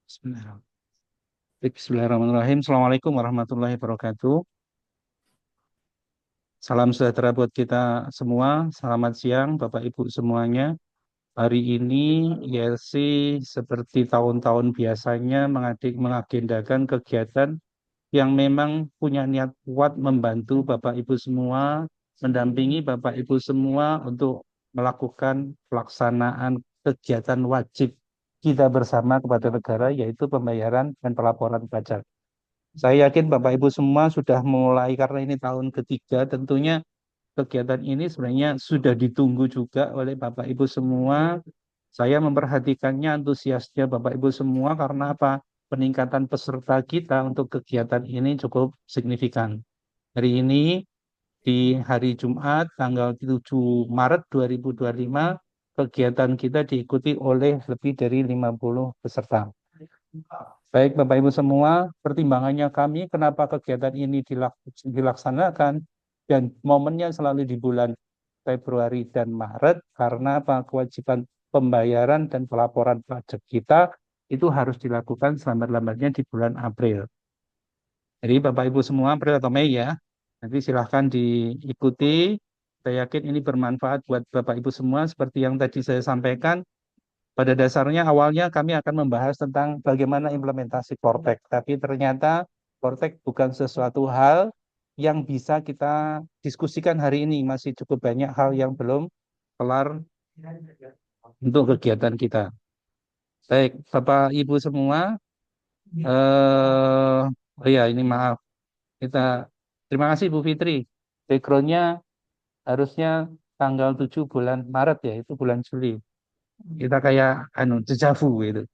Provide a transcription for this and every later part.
Bismillahirrahmanirrahim. Bismillahirrahmanirrahim. Assalamualaikum warahmatullahi wabarakatuh. Salam sejahtera buat kita semua. Selamat siang, Bapak Ibu semuanya. Hari ini YLC seperti tahun-tahun biasanya mengagendakan kegiatan yang memang punya niat kuat membantu Bapak Ibu semua, mendampingi Bapak Ibu semua untuk melakukan pelaksanaan kegiatan wajib kita bersama kepada negara, yaitu pembayaran dan pelaporan pajak. Saya yakin Bapak Ibu semua sudah mulai karena ini tahun ketiga, tentunya kegiatan ini sebenarnya sudah ditunggu juga oleh Bapak Ibu semua. Saya memperhatikannya antusiasnya Bapak Ibu semua karena apa? Peningkatan peserta kita untuk kegiatan ini cukup signifikan. Hari ini di hari Jumat tanggal 7 Maret 2025 kegiatan kita diikuti oleh lebih dari 50 peserta. Baik Bapak Ibu semua, pertimbangannya kami kenapa kegiatan ini dilaksanakan dan momennya selalu di bulan Februari dan Maret karena apa? Kewajiban pembayaran dan pelaporan pajak kita itu harus dilakukan selambat-lambatnya di bulan April. Jadi Bapak Ibu semua April atau Mei ya, nanti silahkan diikuti. Saya yakin ini bermanfaat buat Bapak Ibu semua seperti yang tadi saya sampaikan. Pada dasarnya awalnya kami akan membahas tentang bagaimana implementasi Kortek, tapi ternyata Kortek bukan sesuatu hal yang bisa kita diskusikan hari ini. Masih cukup banyak hal yang belum kelar untuk kegiatan kita. Baik, Bapak Ibu semua, oh ya ini maaf, kita terima kasih Bu Fitri. Backgroundnya harusnya tanggal 7 bulan Maret ya, itu bulan Juli. Kita kayak dejavu gitu.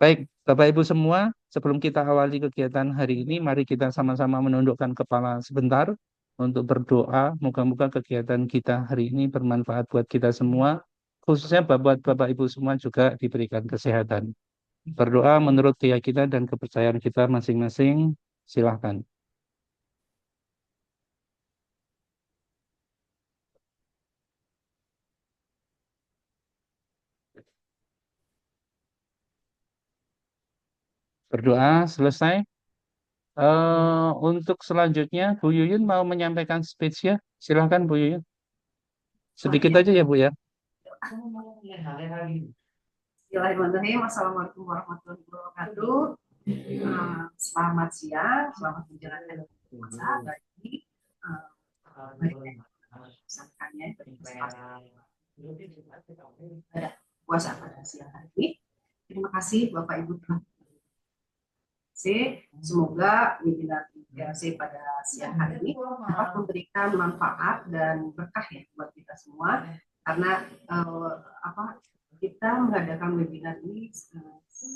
Baik, Bapak Ibu semua, sebelum kita awali kegiatan hari ini, mari kita sama-sama menundukkan kepala sebentar untuk berdoa. Moga-moga kegiatan kita hari ini bermanfaat buat kita semua, khususnya buat Bapak Ibu semua juga diberikan kesehatan. Berdoa menurut keyakinan dan kepercayaan kita masing-masing. Silahkan. Berdoa selesai. Untuk selanjutnya, Bu Yuyun mau menyampaikan speech ya. Silahkan Bu Yuyun. Sedikit aja ya Bu ya. Bismillahirrahmanirrahim. Assalamualaikum warahmatullahi wabarakatuh. Selamat siang, selamat menjalankan puasa bagi pesertanya pada puasa pada siang hari ini. Terima kasih Bapak Ibu telah semoga webinar ILC pada siang hari ini dapat memberikan manfaat dan berkah ya buat kita semua karena kita mengadakan webinar ini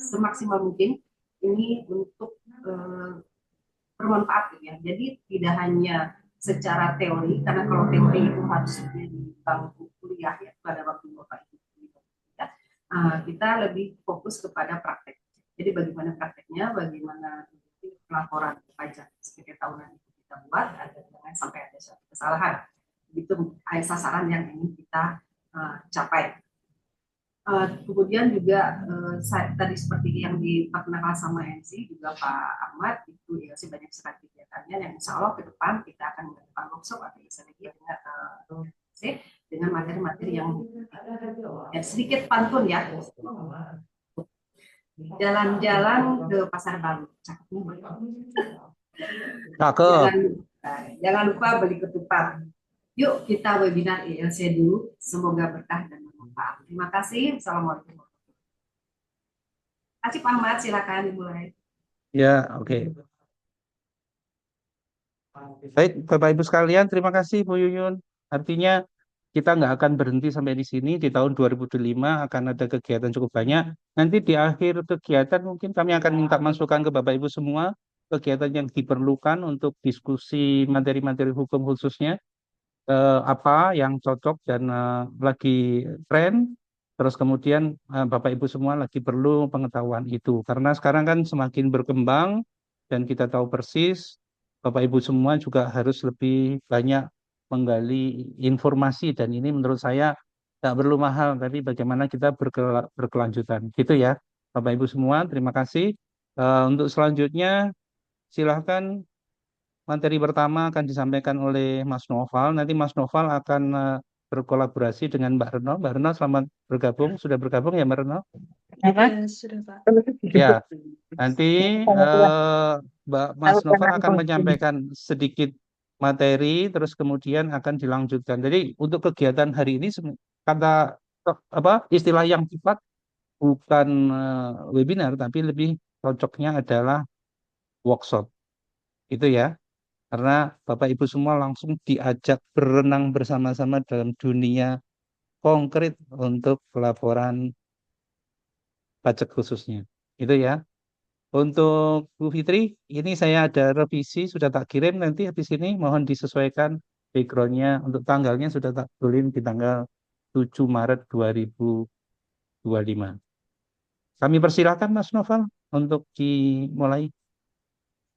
semaksimal mungkin ini untuk bermanfaat ya. Jadi tidak hanya secara teori karena kalau teori itu harusnya di bangku kuliah ya pada waktu Bapak Ibu ya. Kita lebih fokus kepada praktek. Jadi bagaimana prakteknya, bagaimana pelaporan pajak sebagai tahunan itu kita buat agar jangan sampai ada suatu kesalahan. Itu sasaran yang ingin kita capai. Kemudian juga tadi seperti yang diperkenalkan sama MC juga Pak Ahmad itu ya sih banyak sekali kegiatannya yang insya Allah ke depan kita akan melakukan workshop atau lagi dengan materi-materi yang sedikit pantun ya. Jalan-jalan ke pasar baru. Cakep. Jangan lupa beli ketupat. Yuk kita webinar ILC dulu. Semoga berkah dan bermanfaat. Terima kasih. Assalamualaikum. Terima kasih Pak Ahmad. Silakan dimulai. Ya, oke. Baik, Bapak Ibu sekalian, terima kasih Bu Yuyun. Artinya kita nggak akan berhenti sampai di sini. Di tahun 2025 akan ada kegiatan cukup banyak. Nanti di akhir kegiatan mungkin kami akan minta masukan ke Bapak Ibu semua kegiatan yang diperlukan untuk diskusi materi-materi hukum khususnya apa yang cocok dan lagi tren. Terus kemudian Bapak Ibu semua lagi perlu pengetahuan itu. Karena sekarang kan semakin berkembang dan kita tahu persis Bapak Ibu semua juga harus lebih banyak menggali informasi dan ini menurut saya nggak perlu mahal, tapi bagaimana kita berkelanjutan. Gitu ya, Bapak Ibu semua. Terima kasih. Untuk selanjutnya, silahkan materi pertama akan disampaikan oleh Mas Noval. Nanti Mas Noval akan berkolaborasi dengan Mbak Reno. Mbak Reno, selamat bergabung. Sudah bergabung ya, Mbak Reno? Apa? Ya, sudah, Pak. Ya, nanti Mas Noval akan menyampaikan sedikit materi, terus kemudian akan dilanjutkan. Jadi untuk kegiatan hari ini, kata apa istilah yang tepat bukan webinar, tapi lebih cocoknya adalah workshop. Itu ya, karena Bapak Ibu semua langsung diajak berenang bersama-sama dalam dunia konkret untuk pelaporan pajak khususnya. Itu ya. Untuk Bu Fitri, ini saya ada revisi, sudah tak kirim nanti habis ini, mohon disesuaikan backgroundnya, untuk tanggalnya sudah tak tulis di tanggal 7 Maret 2025. Kami persilakan Mas Novel untuk dimulai.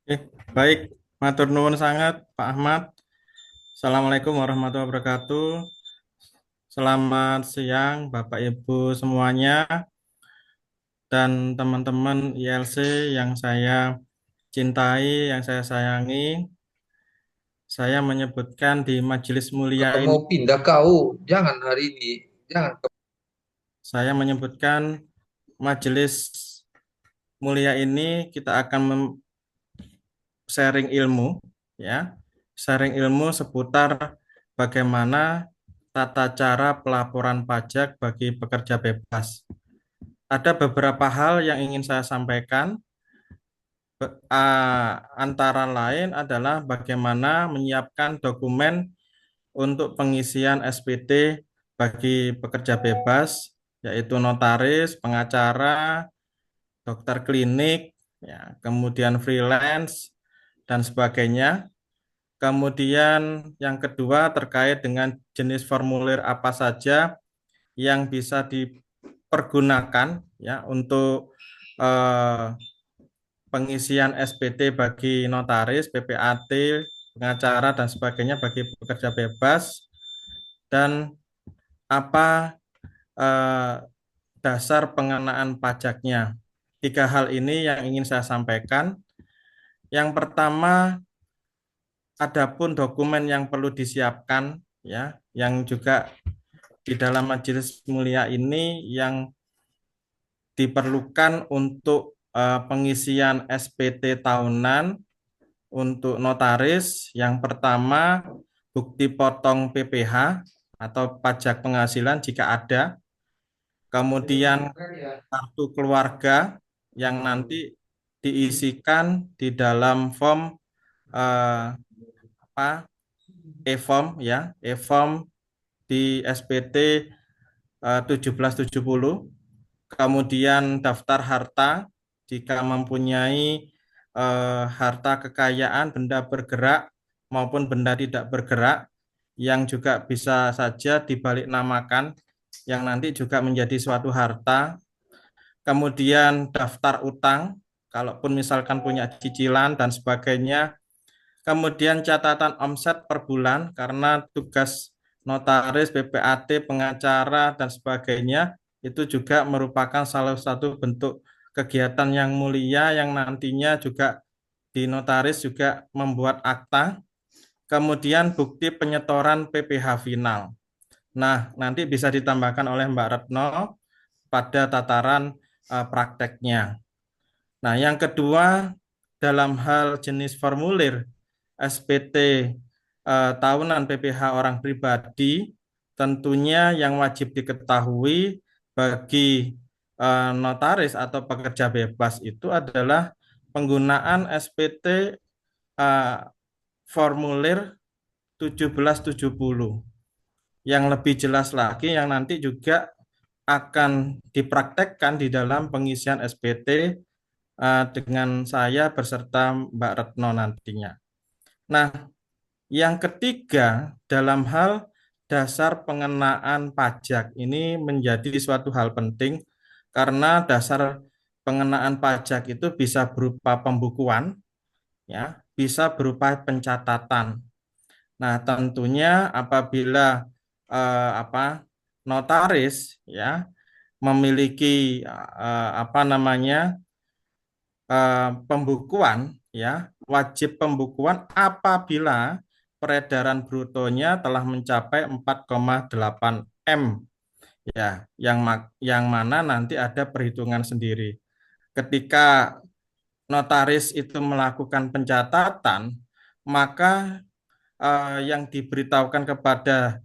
Oke, baik. Matur nuwun sangat Pak Ahmad. Assalamualaikum warahmatullahi wabarakatuh. Selamat siang Bapak Ibu semuanya dan teman-teman ILC yang saya cintai, yang saya sayangi. Saya menyebutkan di majelis mulia Kalau ini, mau pindah kau, jangan hari ini, jangan. saya menyebutkan majelis mulia ini kita akan sharing ilmu, ya, sharing ilmu seputar bagaimana tata cara pelaporan pajak bagi pekerja bebas. Ada beberapa hal yang ingin saya sampaikan, antara lain adalah bagaimana menyiapkan dokumen untuk pengisian SPT bagi pekerja bebas, yaitu notaris, pengacara, dokter klinik, ya, kemudian freelance, dan sebagainya. Kemudian yang kedua terkait dengan jenis formulir apa saja yang bisa dipergunakan ya untuk eh, pengisian SPT bagi notaris, PPAT, pengacara dan sebagainya bagi pekerja bebas, dan apa eh, dasar pengenaan pajaknya. Tiga hal ini yang ingin saya sampaikan. Yang pertama, adapun dokumen yang perlu disiapkan ya, yang juga di dalam majelis mulia ini yang diperlukan untuk pengisian SPT tahunan untuk notaris. Yang pertama, bukti potong PPh atau pajak penghasilan jika ada. Kemudian kartu keluarga yang nanti diisikan di dalam form apa e-form ya, e-form di SPT 1770. Kemudian daftar harta jika mempunyai harta kekayaan benda bergerak maupun benda tidak bergerak yang juga bisa saja dibalik namakan yang nanti juga menjadi suatu harta. Kemudian daftar utang, kalaupun misalkan punya cicilan dan sebagainya. Kemudian catatan omset per bulan, karena tugas notaris, PPAT, pengacara, dan sebagainya, itu juga merupakan salah satu bentuk kegiatan yang mulia yang nantinya juga di notaris juga membuat akta. Kemudian bukti penyetoran PPh final. Nah, nanti bisa ditambahkan oleh Mbak Retno pada tataran prakteknya. Nah, yang kedua, dalam hal jenis formulir SPT tahunan PPh orang pribadi, tentunya yang wajib diketahui bagi notaris atau pekerja bebas itu adalah penggunaan SPT formulir 1770. Yang lebih jelas lagi yang nanti juga akan dipraktekkan di dalam pengisian SPT dengan saya beserta Mbak Retno nantinya. Nah, yang ketiga dalam hal dasar pengenaan pajak ini menjadi suatu hal penting karena dasar pengenaan pajak itu bisa berupa pembukuan, ya, bisa berupa pencatatan. Nah, tentunya apabila notaris ya memiliki pembukuan ya, wajib pembukuan apabila peredaran brutonya telah mencapai 4,8 M ya, yang mana nanti ada perhitungan sendiri. Ketika notaris itu melakukan pencatatan, maka yang diberitahukan kepada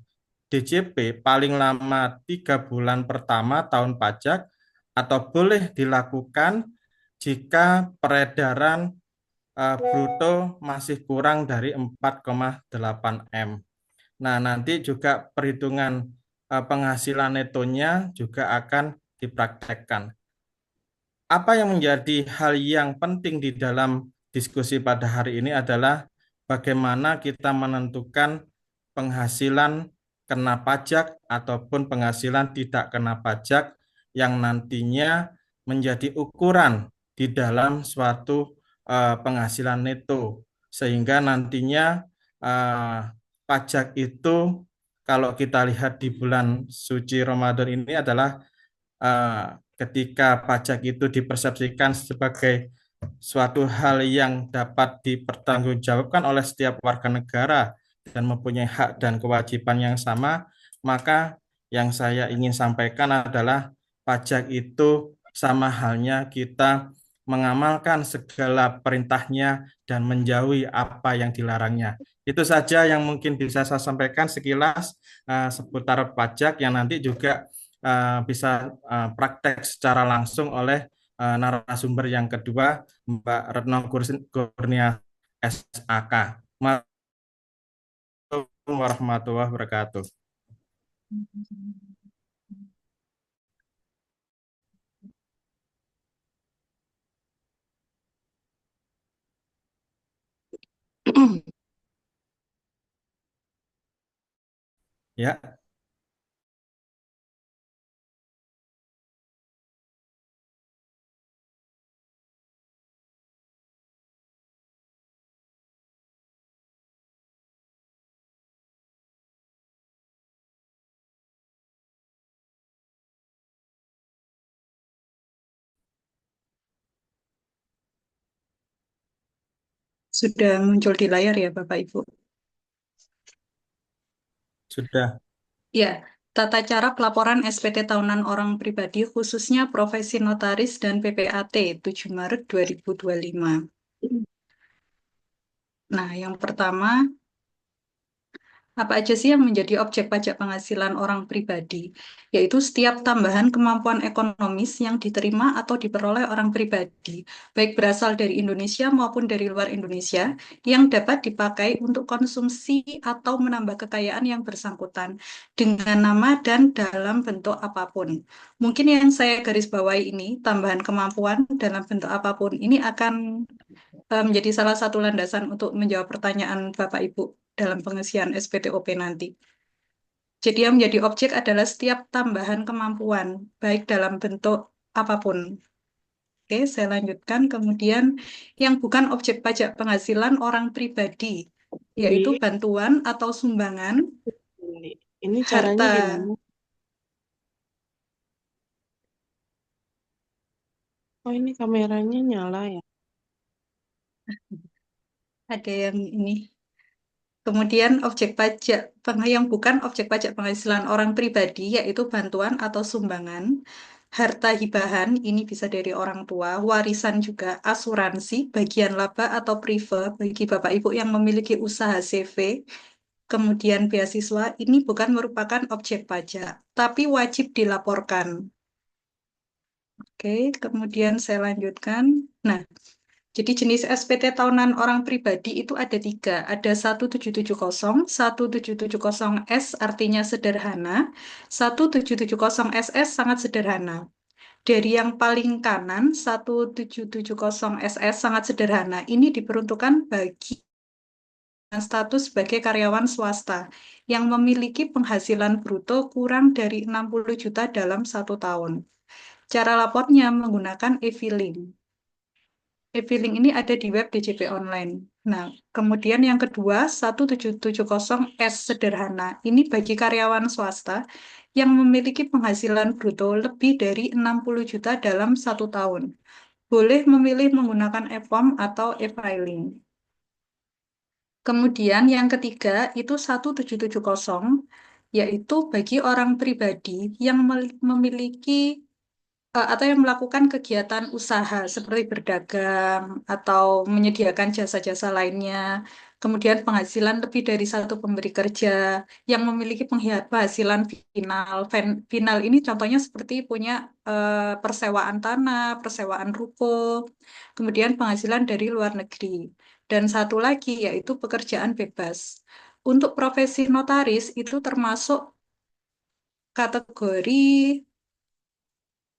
DJP paling lama 3 bulan pertama tahun pajak atau boleh dilakukan jika peredaran bruto masih kurang dari 4,8 M. Nah, nanti juga perhitungan penghasilan netonya juga akan dipraktekkan. Apa yang menjadi hal yang penting di dalam diskusi pada hari ini adalah bagaimana kita menentukan penghasilan kena pajak ataupun penghasilan tidak kena pajak yang nantinya menjadi ukuran di dalam suatu penghasilan neto, sehingga nantinya pajak itu kalau kita lihat di bulan suci Ramadan ini adalah ketika pajak itu dipersepsikan sebagai suatu hal yang dapat dipertanggungjawabkan oleh setiap warga negara dan mempunyai hak dan kewajiban yang sama, maka yang saya ingin sampaikan adalah pajak itu sama halnya kita mengamalkan segala perintahnya dan menjauhi apa yang dilarangnya. Itu saja yang mungkin bisa saya sampaikan sekilas seputar pajak yang nanti juga bisa praktek secara langsung oleh narasumber yang kedua, Mbak Retno Kurnia SAK. Assalamualaikum warahmatullahi wabarakatuh. Ya, Sudah muncul di layar ya, Bapak Ibu? sudah. Ya, tata cara pelaporan SPT tahunan orang pribadi khususnya profesi notaris dan PPAT 7 Maret 2025. Nah, yang pertama, apa aja sih yang menjadi objek pajak penghasilan orang pribadi? Yaitu setiap tambahan kemampuan ekonomis yang diterima atau diperoleh orang pribadi, baik berasal dari Indonesia maupun dari luar Indonesia, yang dapat dipakai untuk konsumsi atau menambah kekayaan yang bersangkutan dengan nama dan dalam bentuk apapun. Mungkin yang saya garis bawahi ini, tambahan kemampuan dalam bentuk apapun, ini akan menjadi salah satu landasan untuk menjawab pertanyaan Bapak Ibu dalam pengisian SPTOP nanti. Jadi yang menjadi objek adalah setiap tambahan kemampuan, baik dalam bentuk apapun. Oke, saya lanjutkan. Kemudian yang bukan objek pajak penghasilan orang pribadi, yaitu bantuan atau sumbangan, Ini caranya harta. gimana? Oh, ini kameranya nyala ya? Ada yang ini. Kemudian objek pajak yang bukan objek pajak penghasilan orang pribadi, yaitu bantuan atau sumbangan, harta hibahan, ini bisa dari orang tua, warisan juga, asuransi, bagian laba atau prive bagi Bapak Ibu yang memiliki usaha CV, kemudian beasiswa, ini bukan merupakan objek pajak, tapi wajib dilaporkan. Oke, kemudian saya lanjutkan. Nah, jadi jenis SPT tahunan orang pribadi itu ada 3. Ada 1770, 1770S artinya sederhana, 1770SS sangat sederhana. Dari yang paling kanan, 1770SS sangat sederhana. Ini diperuntukkan bagi status sebagai karyawan swasta yang memiliki penghasilan bruto kurang dari 60 juta dalam 1 tahun. Cara lapornya menggunakan e-filing. e-filing ini ada di web DJP Online. Nah, kemudian yang kedua, 1770S sederhana. Ini bagi karyawan swasta yang memiliki penghasilan bruto lebih dari 60 juta dalam 1 tahun. Boleh memilih menggunakan e-form atau e-filing. Kemudian yang ketiga itu 1770, yaitu bagi orang pribadi yang memiliki atau yang melakukan kegiatan usaha seperti berdagang atau menyediakan jasa-jasa lainnya. Kemudian penghasilan lebih dari satu pemberi kerja yang memiliki penghasilan final. Final ini contohnya seperti punya persewaan tanah, persewaan ruko, kemudian penghasilan dari luar negeri. Dan satu lagi yaitu pekerjaan bebas. Untuk profesi notaris itu termasuk kategori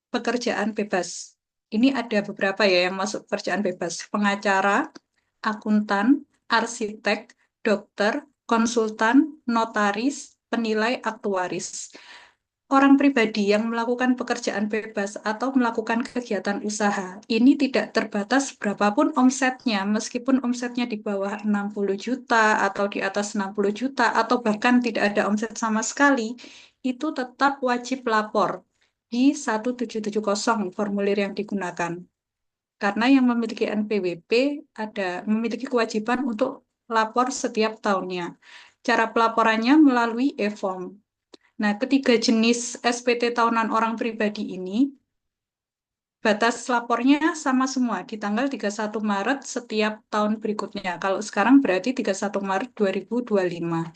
pekerjaan bebas. Ini ada beberapa ya yang masuk pekerjaan bebas. Pengacara, akuntan, arsitek, dokter, konsultan, notaris, penilai, aktuaris. Orang pribadi yang melakukan pekerjaan bebas atau melakukan kegiatan usaha, ini tidak terbatas berapapun omsetnya, meskipun omsetnya di bawah 60 juta atau di atas 60 juta, atau bahkan tidak ada omset sama sekali, itu tetap wajib lapor di 1770 formulir yang digunakan. Karena yang memiliki NPWP memiliki kewajiban untuk lapor setiap tahunnya. Cara pelaporannya melalui e-form. Nah, ketiga jenis SPT tahunan orang pribadi ini, batas lapornya sama semua di tanggal 31 Maret setiap tahun berikutnya. Kalau sekarang berarti 31 Maret 2025.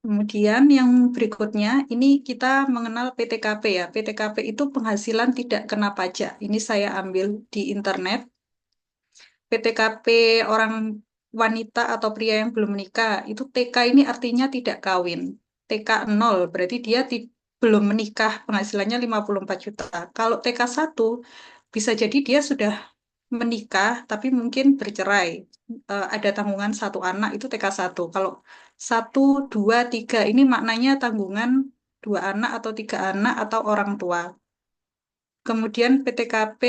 Kemudian yang berikutnya, ini kita mengenal PTKP ya. PTKP itu penghasilan tidak kena pajak. Ini saya ambil di internet. PTKP orang wanita atau pria yang belum menikah, itu TK ini artinya tidak kawin. TK 0, berarti dia belum menikah, penghasilannya 54 juta. Kalau TK 1, bisa jadi dia sudah menikah, tapi mungkin bercerai. Ada tanggungan 1 anak, itu TK 1. Kalau 1, 2, 3, ini maknanya tanggungan 2 anak atau 3 anak atau orang tua. Kemudian PTKP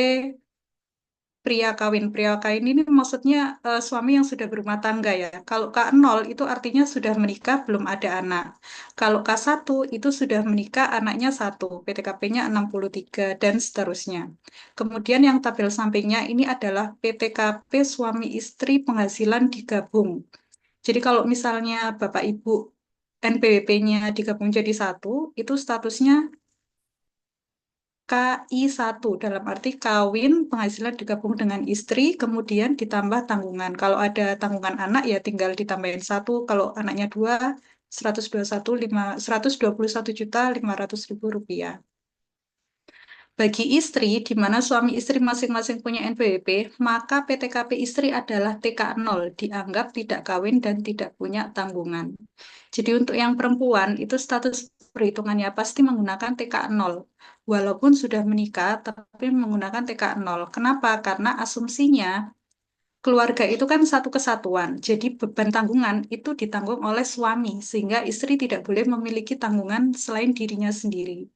pria kawin ini maksudnya suami yang sudah berumah tangga ya. Kalau K0 itu artinya sudah menikah, belum ada anak. Kalau K1 itu sudah menikah, anaknya 1, PTKP-nya 63, dan seterusnya. Kemudian yang tabel sampingnya ini adalah PTKP suami istri penghasilan digabung. Jadi kalau misalnya Bapak Ibu NPWP-nya digabung jadi 1, itu statusnya KI1 dalam arti kawin, penghasilan digabung dengan istri, kemudian ditambah tanggungan. Kalau ada tanggungan anak ya tinggal ditambahin 1, kalau anaknya 2, 121.500.000 rupiah. Bagi istri, di mana suami istri masing-masing punya NPWP, maka PTKP istri adalah TK0, dianggap tidak kawin dan tidak punya tanggungan. Jadi untuk yang perempuan, itu status perhitungannya pasti menggunakan TK0. Walaupun sudah menikah, tapi menggunakan TK0. Kenapa? Karena asumsinya keluarga itu kan satu kesatuan. Jadi beban tanggungan itu ditanggung oleh suami, sehingga istri tidak boleh memiliki tanggungan selain dirinya sendiri.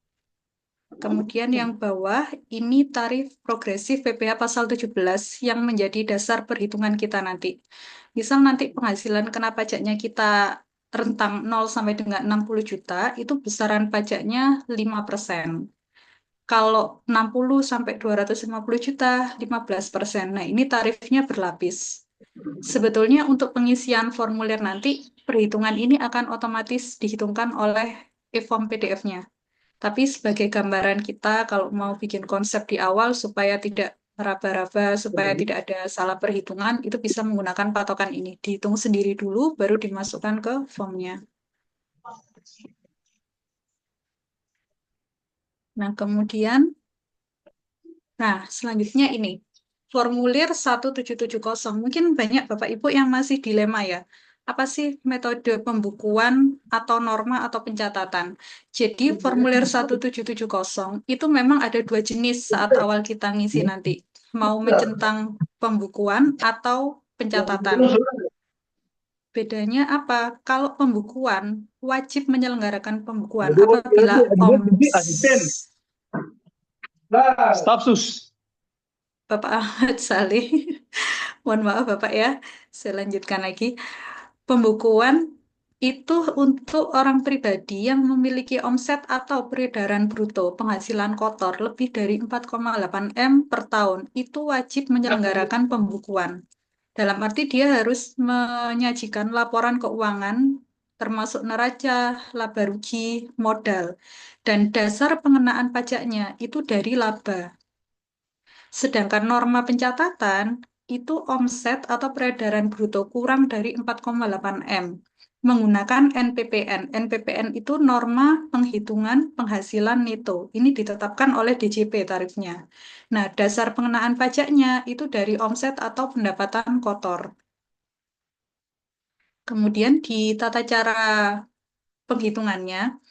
Kemudian yang bawah, ini tarif progresif PPh pasal 17 yang menjadi dasar perhitungan kita nanti. Misal nanti penghasilan kena pajaknya kita rentang 0 sampai dengan 60 juta, itu besaran pajaknya 5%. Kalau 60 sampai 250 juta, 15%. Nah, ini tarifnya berlapis. Sebetulnya untuk pengisian formulir nanti, perhitungan ini akan otomatis dihitungkan oleh e-form PDF-nya. Tapi sebagai gambaran kita, kalau mau bikin konsep di awal supaya tidak raba-raba, supaya tidak ada salah perhitungan, itu bisa menggunakan patokan ini. Dihitung sendiri dulu, baru dimasukkan ke formnya. Nah, kemudian, selanjutnya ini. Formulir 1770. Mungkin banyak Bapak Ibu yang masih dilema ya. Apa sih metode pembukuan atau norma atau pencatatan? Jadi formulir 1770 itu memang ada 2 jenis saat awal kita ngisi nanti. Mau mencentang pembukuan atau pencatatan. Bedanya apa? Kalau pembukuan, wajib menyelenggarakan pembukuan apabila Staf sus. Bapak Ahmad Saleh. Mohon maaf Bapak ya. Saya lanjutkan lagi. Pembukuan itu untuk orang pribadi yang memiliki omset atau peredaran bruto penghasilan kotor lebih dari 4,8 M per tahun. Itu wajib menyelenggarakan pembukuan. Dalam arti dia harus menyajikan laporan keuangan termasuk neraca, laba rugi, modal. Dan dasar pengenaan pajaknya itu dari laba. Sedangkan norma pencatatan itu omset atau peredaran bruto kurang dari 4,8 M menggunakan NPPN. NPPN itu norma penghitungan penghasilan neto. Ini ditetapkan oleh DJP tarifnya. Nah, dasar pengenaan pajaknya itu dari omset atau pendapatan kotor. Kemudian di tata cara penghitungannya,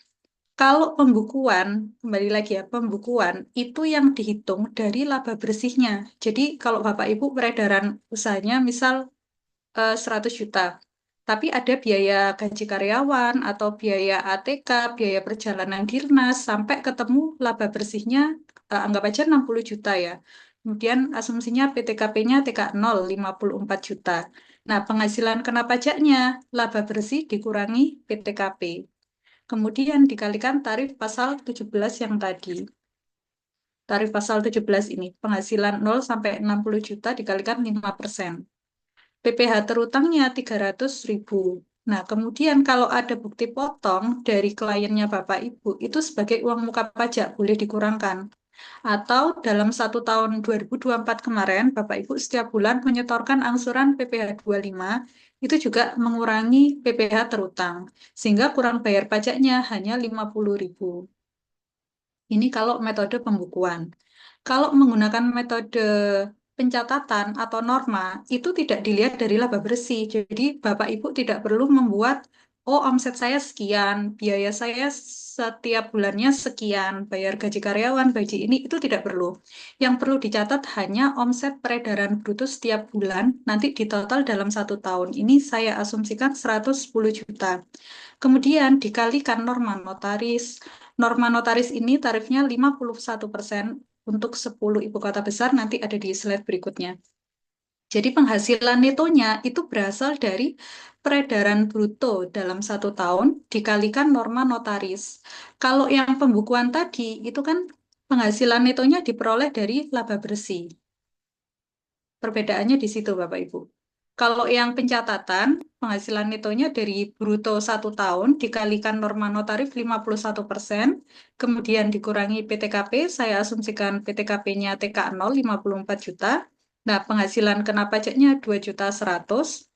kalau pembukuan, kembali lagi ya, pembukuan itu yang dihitung dari laba bersihnya. Jadi kalau Bapak Ibu peredaran usahanya misal 100 juta, tapi ada biaya gaji karyawan atau biaya ATK, biaya perjalanan dinas, sampai ketemu laba bersihnya anggap aja 60 juta ya. Kemudian asumsinya PTKP-nya TK0 54 juta. Nah, penghasilan kena pajaknya laba bersih dikurangi PTKP. Kemudian dikalikan tarif pasal 17 yang tadi. Tarif pasal 17 ini, penghasilan 0 sampai 60 juta dikalikan 5%. PPh terutangnya 300.000. Nah, kemudian kalau ada bukti potong dari kliennya Bapak Ibu, itu sebagai uang muka pajak, boleh dikurangkan. Atau dalam 1 tahun 2024 kemarin, Bapak Ibu setiap bulan menyetorkan angsuran PPh 25, itu juga mengurangi PPh terutang, sehingga kurang bayar pajaknya hanya 50.000. Ini kalau metode pembukuan. Kalau menggunakan metode pencatatan atau norma, itu tidak dilihat dari laba bersih. Jadi Bapak Ibu tidak perlu membuat, oh omset saya sekian, biaya saya setiap bulannya sekian, bayar gaji karyawan, gaji ini, itu tidak perlu. Yang perlu dicatat hanya omset peredaran bruto setiap bulan, nanti ditotal dalam 1 tahun. Ini saya asumsikan 110 juta. Kemudian dikalikan norma notaris. Norma notaris ini tarifnya 51% untuk 10 ibu kota besar, nanti ada di slide berikutnya. Jadi penghasilan netonya itu berasal dari peredaran bruto dalam 1 tahun dikalikan norma notaris. Kalau yang pembukuan tadi itu kan penghasilan netonya diperoleh dari laba bersih. Perbedaannya di situ Bapak Ibu. Kalau yang pencatatan, penghasilan netonya dari bruto 1 tahun dikalikan norma notarif 51%, kemudian dikurangi PTKP, saya asumsikan PTKP-nya TK0 54 juta. Nah, penghasilan kena pajaknya 2.100.000,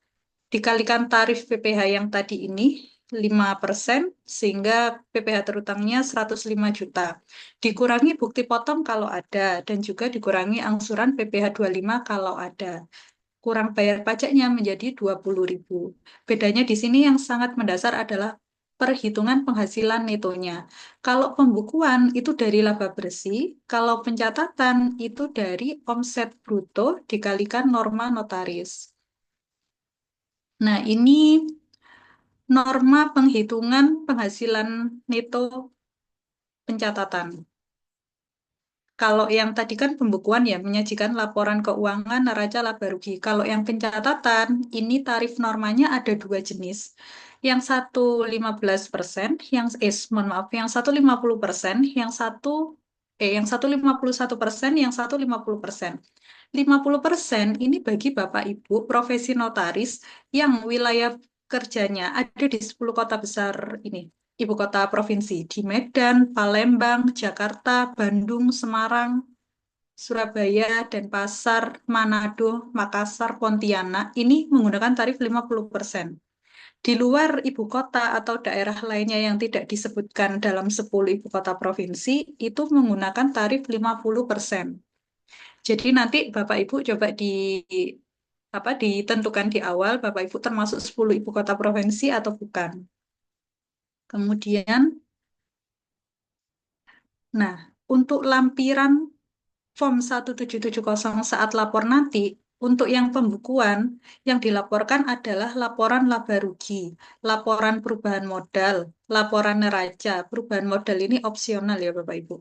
dikalikan tarif PPh yang tadi ini 5%, sehingga PPh terutangnya 105 juta. Dikurangi bukti potong kalau ada, dan juga dikurangi angsuran PPh 25 kalau ada. Kurang bayar pajaknya menjadi 20.000. Bedanya di sini yang sangat mendasar adalah perhitungan penghasilan netonya. Kalau pembukuan itu dari laba bersih, kalau pencatatan itu dari omset bruto dikalikan norma notaris. Nah, ini norma penghitungan penghasilan neto pencatatan. Kalau yang tadi kan pembukuan ya, menyajikan laporan keuangan, neraca, laba rugi. Kalau yang pencatatan, ini tarif normanya ada 2 jenis. Yang satu 15%, mohon maaf, yang satu 50%, yang satu 51%, yang satu 50%. 50% ini bagi Bapak Ibu profesi notaris yang wilayah kerjanya ada di 10 kota besar ini, ibu kota provinsi, di Medan, Palembang, Jakarta, Bandung, Semarang, Surabaya, Denpasar, Manado, Makassar, Pontianak, ini menggunakan tarif 50%. Di luar ibu kota atau daerah lainnya yang tidak disebutkan dalam 10 ibu kota provinsi, itu menggunakan tarif 50%. Jadi nanti Bapak Ibu coba ditentukan di awal, Bapak Ibu termasuk 10 ibu kota provinsi atau bukan. Kemudian, nah, untuk lampiran form 1770 saat lapor nanti, untuk yang pembukuan, yang dilaporkan adalah laporan laba rugi, laporan perubahan modal, laporan neraca. Perubahan modal ini opsional ya Bapak Ibu.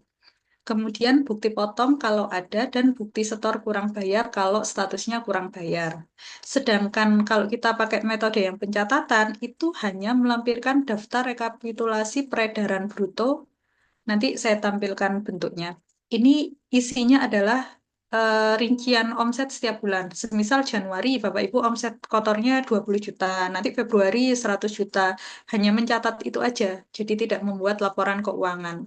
Kemudian bukti potong kalau ada dan bukti setor kurang bayar kalau statusnya kurang bayar. Sedangkan kalau kita pakai metode yang pencatatan, itu hanya melampirkan daftar rekapitulasi peredaran bruto. Nanti saya tampilkan bentuknya. Ini isinya adalah rincian omset setiap bulan. Semisal Januari, Bapak Ibu omset kotornya 20 juta, nanti Februari 100 juta. Hanya mencatat itu aja, jadi tidak membuat laporan keuangan.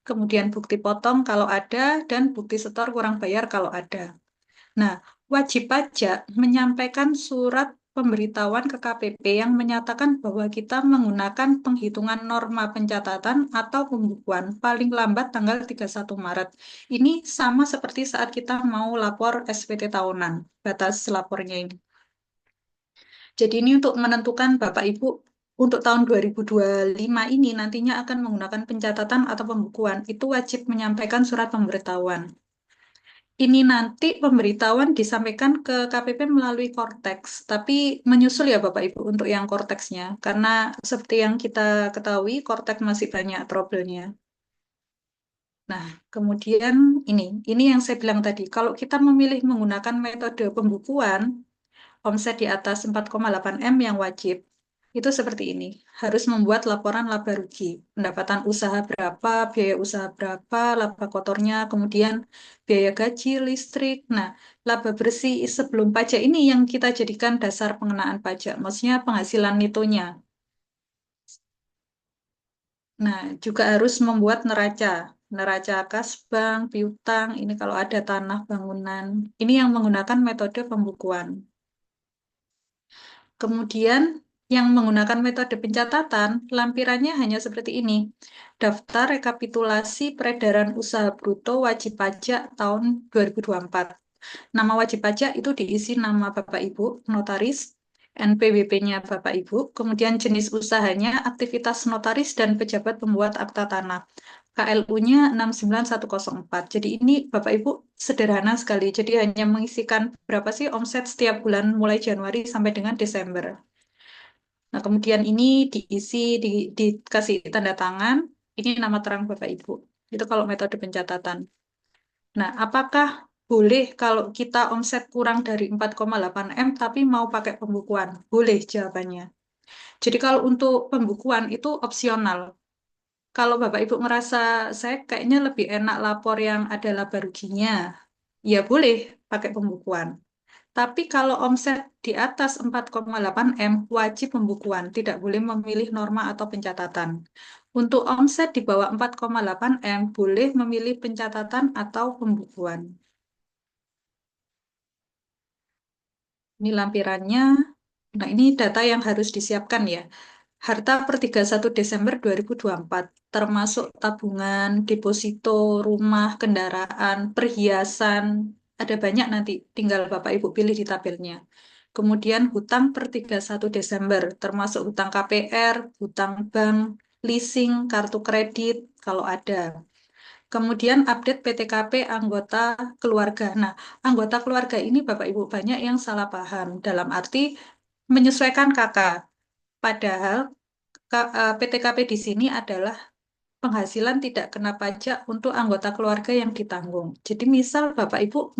Kemudian bukti potong kalau ada, dan bukti setor kurang bayar kalau ada. Nah, wajib pajak menyampaikan surat pemberitahuan ke KPP yang menyatakan bahwa kita menggunakan penghitungan norma pencatatan atau pembukuan paling lambat tanggal 31 Maret. Ini sama seperti saat kita mau lapor SPT tahunan, batas lapornya ini. Jadi ini untuk menentukan Bapak Ibu untuk tahun 2025 ini nantinya akan menggunakan pencatatan atau pembukuan, itu wajib menyampaikan surat pemberitahuan. Ini nanti pemberitahuan disampaikan ke KPP melalui Kortex, tapi menyusul ya Bapak Ibu untuk yang Korteksnya, karena seperti yang kita ketahui Kortex masih banyak trouble-nya. Nah, kemudian ini yang saya bilang tadi, kalau kita memilih menggunakan metode pembukuan, omset di atas 4,8 M yang wajib. Itu seperti ini. Harus membuat laporan laba rugi. Pendapatan usaha berapa, biaya usaha berapa, laba kotornya, kemudian biaya gaji, listrik. Nah, laba bersih sebelum pajak ini yang kita jadikan dasar pengenaan pajak. Maksudnya penghasilan netonya. Nah, juga harus membuat neraca. Neraca kas bank, piutang, ini kalau ada tanah bangunan. Ini yang menggunakan metode pembukuan. Kemudian yang menggunakan metode pencatatan, lampirannya hanya seperti ini. Daftar rekapitulasi peredaran usaha bruto wajib pajak tahun 2024. Nama wajib pajak itu diisi nama Bapak Ibu, notaris, NPWP-nya Bapak Ibu, kemudian jenis usahanya, aktivitas notaris dan pejabat pembuat akta tanah. KLU-nya 69104. Jadi ini Bapak Ibu sederhana sekali. Jadi hanya mengisikan berapa sih omset setiap bulan mulai Januari sampai dengan Desember. Nah, kemudian ini diisi, dikasih tanda tangan, ini nama terang Bapak Ibu. Itu kalau metode pencatatan. Nah, apakah boleh kalau kita omset kurang dari 4,8 M tapi mau pakai pembukuan? Boleh jawabannya. Jadi kalau untuk pembukuan itu opsional. Kalau Bapak Ibu merasa saya kayaknya lebih enak lapor yang ada laba ruginya, ya boleh pakai pembukuan. Tapi kalau omset di atas 4,8 M wajib pembukuan, tidak boleh memilih norma atau pencatatan. Untuk omset di bawah 4,8 M boleh memilih pencatatan atau pembukuan. Ini lampirannya. Nah, ini data yang harus disiapkan ya. Harta per 31 Desember 2024, termasuk tabungan, deposito, rumah, kendaraan, perhiasan, ada banyak nanti, tinggal Bapak Ibu pilih di tabelnya. Kemudian hutang per 31 Desember, termasuk hutang KPR, hutang bank, leasing, kartu kredit, kalau ada. Kemudian update PTKP anggota keluarga. Nah, anggota keluarga ini Bapak Ibu banyak yang salah paham, dalam arti menyesuaikan kakak. Padahal PTKP di sini adalah penghasilan tidak kena pajak untuk anggota keluarga yang ditanggung. Jadi misal Bapak Ibu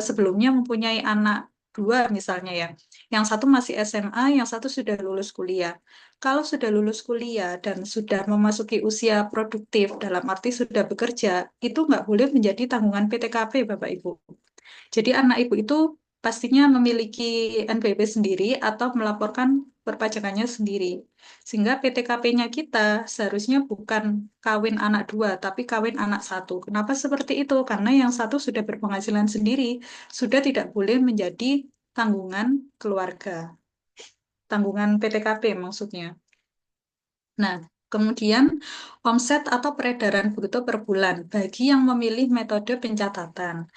sebelumnya mempunyai anak dua misalnya ya, yang satu masih SMA, yang satu sudah lulus kuliah. Kalau sudah lulus kuliah dan sudah memasuki usia produktif, dalam arti sudah bekerja, itu nggak boleh menjadi tanggungan PTKP Bapak Ibu. Jadi anak ibu itu pastinya memiliki NPWP sendiri atau melaporkan perpajakannya sendiri. Sehingga PTKP-nya kita seharusnya bukan kawin anak dua, tapi kawin anak satu. Kenapa seperti itu? Karena yang satu sudah berpenghasilan sendiri, sudah tidak boleh menjadi tanggungan keluarga. Tanggungan PTKP maksudnya. Nah, kemudian omset atau peredaran bruto per bulan bagi yang memilih metode pencatatan.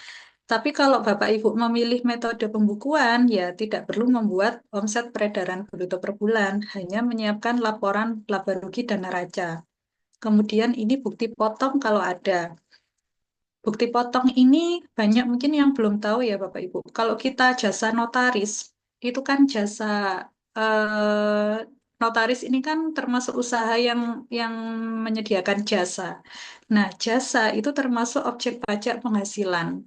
Tapi kalau Bapak Ibu memilih metode pembukuan, ya tidak perlu membuat omset peredaran bruto per bulan, hanya menyiapkan laporan laba rugi dan neraca. Kemudian ini bukti potong kalau ada. Bukti potong ini banyak mungkin yang belum tahu ya Bapak Ibu. Kalau kita jasa notaris, itu kan jasa notaris ini kan termasuk usaha yang menyediakan jasa. Nah, jasa itu termasuk objek pajak penghasilan.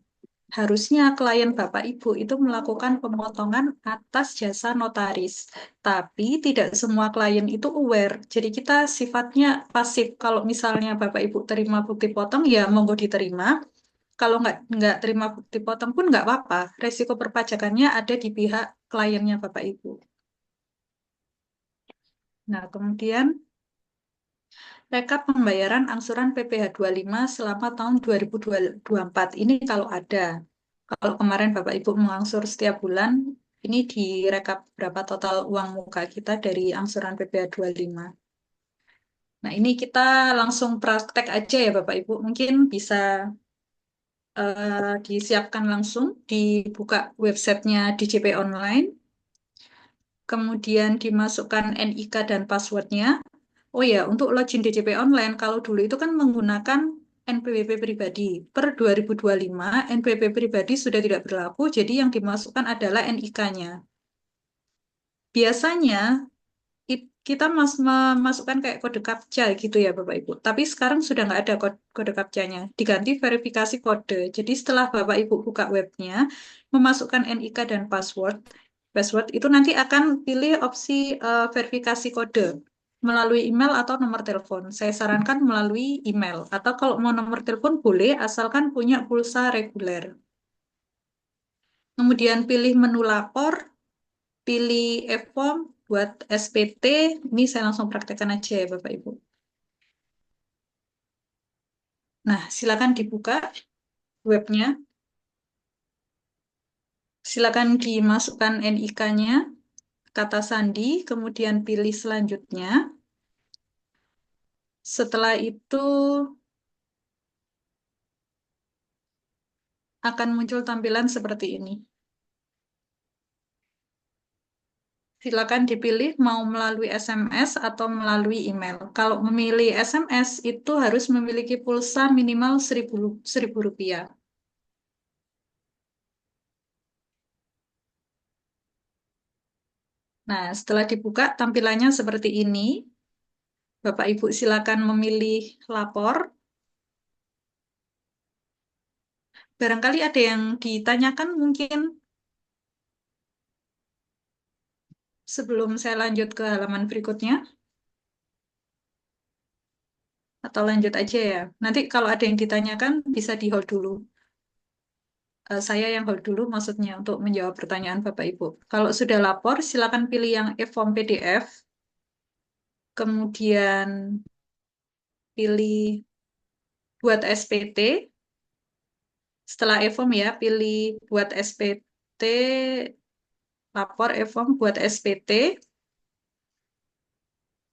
Harusnya klien Bapak Ibu itu melakukan pemotongan atas jasa notaris. Tapi tidak semua klien itu aware. Jadi kita sifatnya pasif. Kalau misalnya Bapak Ibu terima bukti potong, ya monggo diterima. Kalau nggak terima bukti potong pun nggak apa-apa. Resiko perpajakannya ada di pihak kliennya Bapak Ibu. Nah, kemudian rekap pembayaran angsuran PPh 25 selama tahun 2024. Ini kalau ada. Kalau kemarin Bapak Ibu mengangsur setiap bulan, ini direkap berapa total uang muka kita dari angsuran PPh 25. Nah, ini kita langsung praktek aja ya Bapak Ibu. Mungkin bisa disiapkan langsung, dibuka websitenya DJP Online, kemudian dimasukkan NIK dan passwordnya. Oh ya, untuk login DJP Online, kalau dulu itu kan menggunakan NPWP pribadi. Per 2025, NPWP pribadi sudah tidak berlaku, jadi yang dimasukkan adalah NIK-nya. Biasanya kita memasukkan kayak kode captcha gitu ya Bapak Ibu. Tapi sekarang sudah nggak ada kode captcha-nya. Diganti verifikasi kode. Jadi setelah Bapak Ibu buka webnya, memasukkan NIK dan password itu nanti akan pilih opsi verifikasi kode melalui email atau nomor telepon. Saya sarankan melalui email. Atau kalau mau nomor telepon boleh, asalkan punya pulsa reguler. Kemudian pilih menu lapor, pilih e-form buat SPT. Ini saya langsung praktekkan aja ya Bapak Ibu. Nah, silakan dibuka webnya. Silakan dimasukkan NIK-nya, kata sandi, kemudian pilih selanjutnya. Setelah itu akan muncul tampilan seperti ini. Silakan dipilih mau melalui SMS atau melalui email. Kalau memilih SMS itu harus memiliki pulsa minimal Rp1.000. Nah, setelah dibuka tampilannya seperti ini. Bapak Ibu silakan memilih lapor. Barangkali ada yang ditanyakan mungkin sebelum saya lanjut ke halaman berikutnya. Atau lanjut aja ya. Nanti kalau ada yang ditanyakan bisa di hold dulu. Saya yang hold dulu maksudnya untuk menjawab pertanyaan Bapak Ibu. Kalau sudah lapor, silakan pilih yang e-form PDF. Kemudian pilih buat SPT. Setelah e-form ya, pilih buat SPT, lapor e-form buat SPT.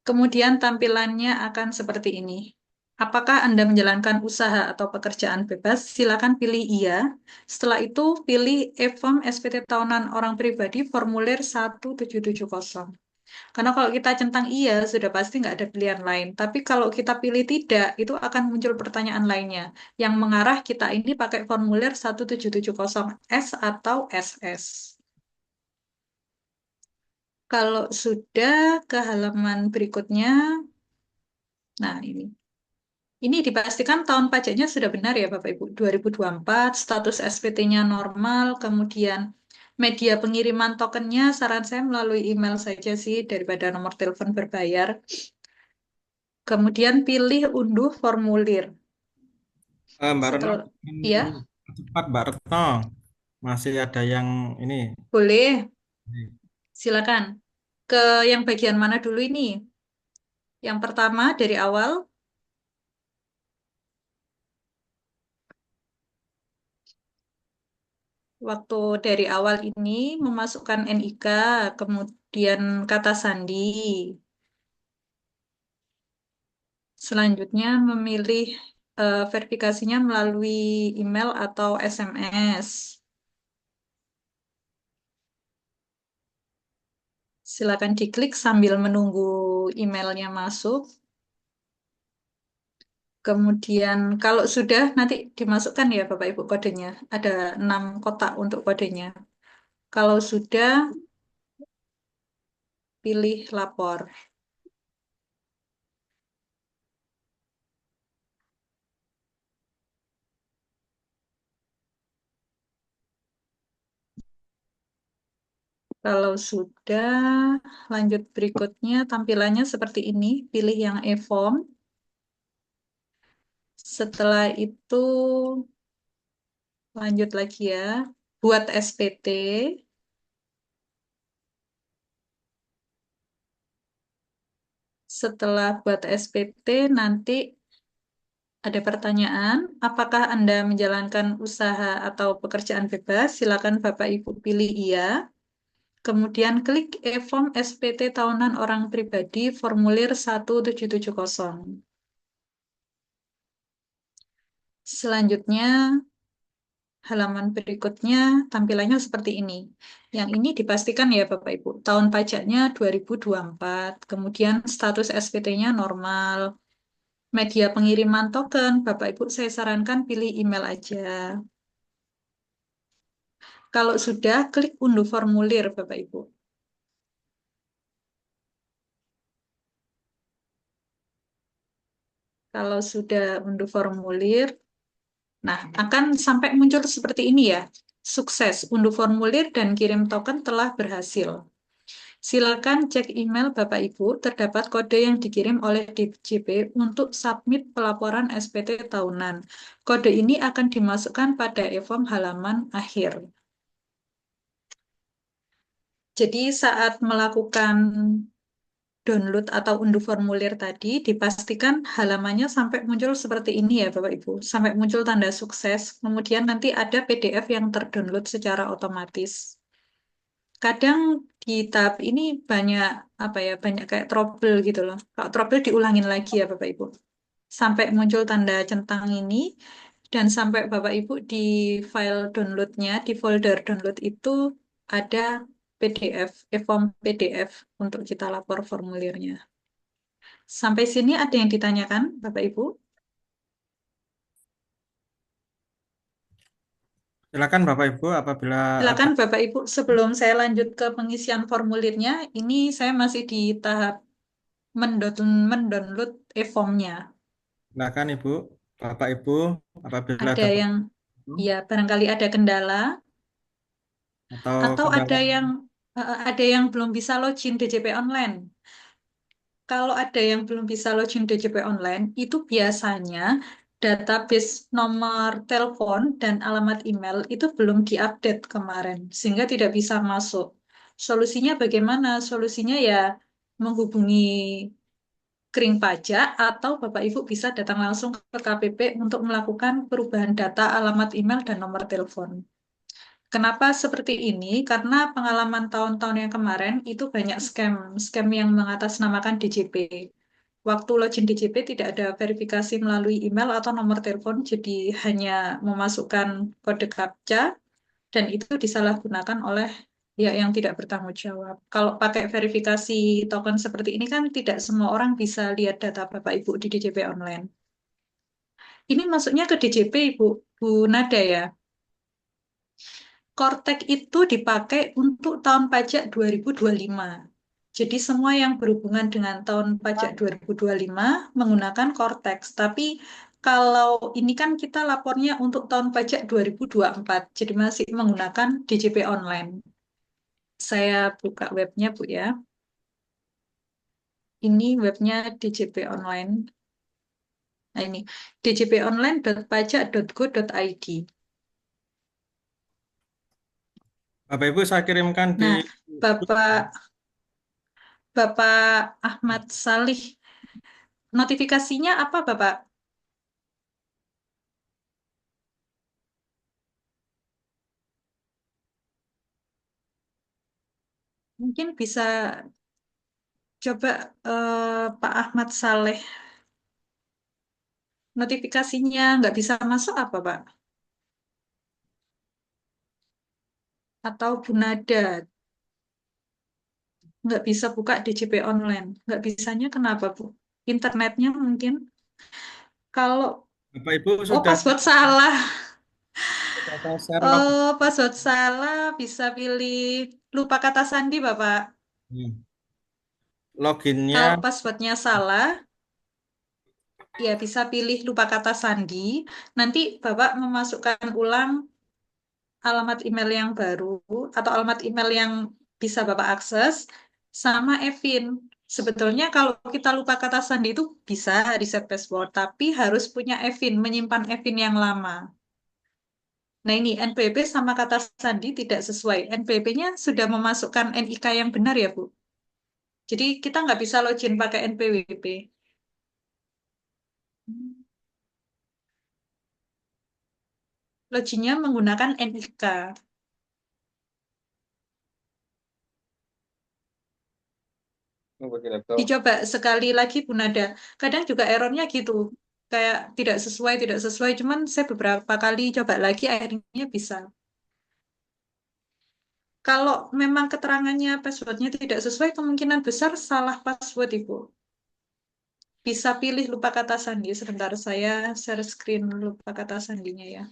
Kemudian tampilannya akan seperti ini. Apakah Anda menjalankan usaha atau pekerjaan bebas? Silakan pilih iya. Setelah itu pilih e-form SPT tahunan orang pribadi formulir 1770. Karena kalau kita centang iya, sudah pasti nggak ada pilihan lain. Tapi kalau kita pilih tidak, itu akan muncul pertanyaan lainnya. Yang mengarah kita ini pakai formulir 1770S atau SS. Kalau sudah ke halaman berikutnya, nah ini. Ini dipastikan tahun pajaknya sudah benar ya Bapak Ibu. 2024, status SPT-nya normal, kemudian media pengiriman tokennya saran saya melalui email saja sih daripada nomor telepon berbayar. Kemudian pilih unduh formulir. Mbak Retno, Setelah, ya, cepat Mbak Retno. Masih ada yang ini. boleh, silakan. Ke yang bagian mana dulu ini? Yang pertama dari awal. Waktu dari awal ini memasukkan NIK, kemudian kata sandi. Selanjutnya memilih verifikasinya melalui email atau SMS. Silakan diklik sambil menunggu emailnya masuk. Kemudian kalau sudah nanti dimasukkan ya Bapak Ibu kodenya. Ada 6 kotak untuk kodenya. Kalau sudah pilih lapor. Kalau sudah, lanjut berikutnya. Tampilannya seperti ini. Pilih yang e-form. Setelah itu, lanjut lagi ya. Buat SPT. Setelah buat SPT, nanti ada pertanyaan, apakah Anda menjalankan usaha atau pekerjaan bebas? Silakan Bapak Ibu pilih iya. Kemudian klik e-form SPT tahunan orang pribadi formulir 1770. Selanjutnya, halaman berikutnya tampilannya seperti ini. Yang ini dipastikan ya Bapak Ibu, tahun pajaknya 2024, kemudian status SPT-nya normal. Media pengiriman token, Bapak Ibu saya sarankan pilih email aja. Kalau sudah, klik unduh formulir Bapak Ibu. Kalau sudah unduh formulir, nah akan sampai muncul seperti ini ya. Sukses, unduh formulir dan kirim token telah berhasil. Silakan cek email Bapak Ibu, terdapat kode yang dikirim oleh DJP untuk submit pelaporan SPT tahunan. Kode ini akan dimasukkan pada e-form halaman akhir. Jadi saat melakukan download atau unduh formulir tadi, dipastikan halamannya sampai muncul seperti ini ya Bapak Ibu. Sampai muncul tanda sukses, kemudian nanti ada PDF yang terdownload secara otomatis. Kadang di tahap ini banyak apa ya, banyak kayak trouble gitu loh. Kalau trouble diulangin lagi ya Bapak Ibu. Sampai muncul tanda centang ini dan sampai Bapak Ibu di file downloadnya, di folder download itu ada PDF, e-form PDF untuk kita lapor formulirnya. Sampai sini ada yang ditanyakan, Bapak Ibu? Silakan Bapak Ibu apabila ada. Silakan Bapak Ibu, sebelum saya lanjut ke pengisian formulirnya, ini saya masih di tahap mendownload e-formnya. Silakan Ibu, Bapak Ibu apabila Ada ada yang, ya barangkali ada kendala, atau atau kendala. ada yang belum bisa login DJP online. Kalau ada yang belum bisa login DJP online, itu biasanya database nomor telepon dan alamat email itu belum diupdate kemarin, sehingga tidak bisa masuk. Solusinya bagaimana? Solusinya ya menghubungi kering pajak atau Bapak Ibu bisa datang langsung ke KPP untuk melakukan perubahan data alamat email dan nomor telepon. Kenapa seperti ini? Karena pengalaman tahun-tahun yang kemarin itu banyak scam yang mengatasnamakan DJP. Waktu login DJP tidak ada verifikasi melalui email atau nomor telepon, jadi hanya memasukkan kode CAPTCHA dan itu disalahgunakan oleh pihak yang tidak bertanggung jawab. Kalau pakai verifikasi token seperti ini kan tidak semua orang bisa lihat data Bapak Ibu di DJP online. Ini masuknya ke DJP Ibu, Bu Nada ya. Kortek itu dipakai untuk tahun pajak 2025. Jadi semua yang berhubungan dengan tahun pajak 2025 menggunakan Cortex. Tapi kalau ini kan kita lapornya untuk tahun pajak 2024, jadi masih menggunakan DJP online. Saya buka webnya Bu ya. Ini webnya DJP online. Nah ini djponline.pajak.go.id. Bapak Ibu saya kirimkan di. Nah, Bapak Bapak Ahmad Salih, notifikasinya apa Bapak? Mungkin bisa coba Pak Ahmad Saleh, notifikasinya nggak bisa masuk apa Pak? Atau Bu Nada nggak bisa buka DJP online? Nggak bisanya kenapa Bu? Internetnya mungkin? Kalau, Bapak Ibu oh sudah password salah. saya share log. Oh password salah, bisa pilih lupa kata sandi Bapak. Kalau Loginnya passwordnya salah, ya bisa pilih lupa kata sandi. Nanti Bapak memasukkan ulang alamat email yang baru atau alamat email yang bisa Bapak akses sama Evin. Sebetulnya kalau kita lupa kata sandi itu bisa reset password, tapi harus punya Evin, menyimpan Evin yang lama. Nah ini NPWP sama kata sandi tidak sesuai. NPWP-nya sudah memasukkan NIK yang benar ya Bu. Jadi kita nggak bisa login pakai NPWP. Loginnya menggunakan NIK. Dicoba sekali lagi Bu Nada. Kadang juga errornya gitu. Kayak tidak sesuai. Cuman saya beberapa kali coba lagi akhirnya bisa. Kalau memang keterangannya passwordnya tidak sesuai, kemungkinan besar salah password Ibu. Bisa pilih lupa kata sandi. Sebentar saya share screen lupa kata sandinya ya.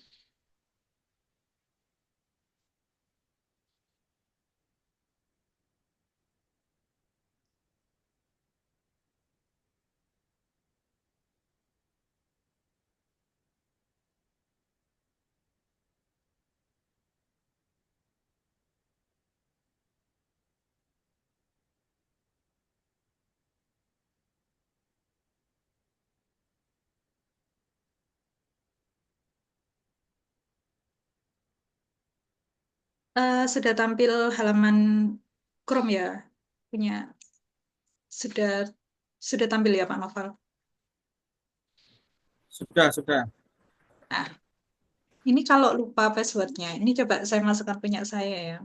Sudah tampil halaman Chrome ya, punya sudah sudah tampil ya Pak Novel. Sudah. Nah, ini kalau lupa passwordnya, ini coba saya masukkan punya saya ya.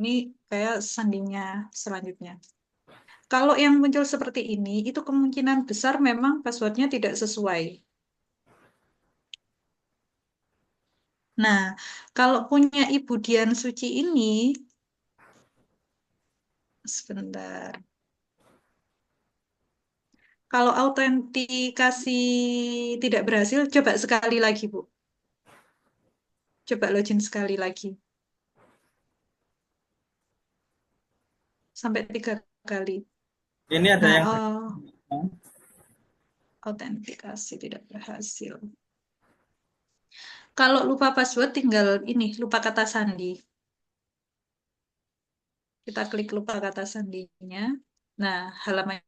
Ini kayak sandinya selanjutnya. Kalau yang muncul seperti ini, itu kemungkinan besar memang passwordnya tidak sesuai. Nah, kalau punya Ibu Dian Suci ini, sebentar. Kalau autentikasi tidak berhasil, coba sekali lagi, Bu. Coba login sekali lagi. Sampai 3 kali. Ini ada Nah, yang autentikasi tidak berhasil. Kalau lupa password, tinggal ini, lupa kata sandi. Kita klik lupa kata sandinya. Nah, halaman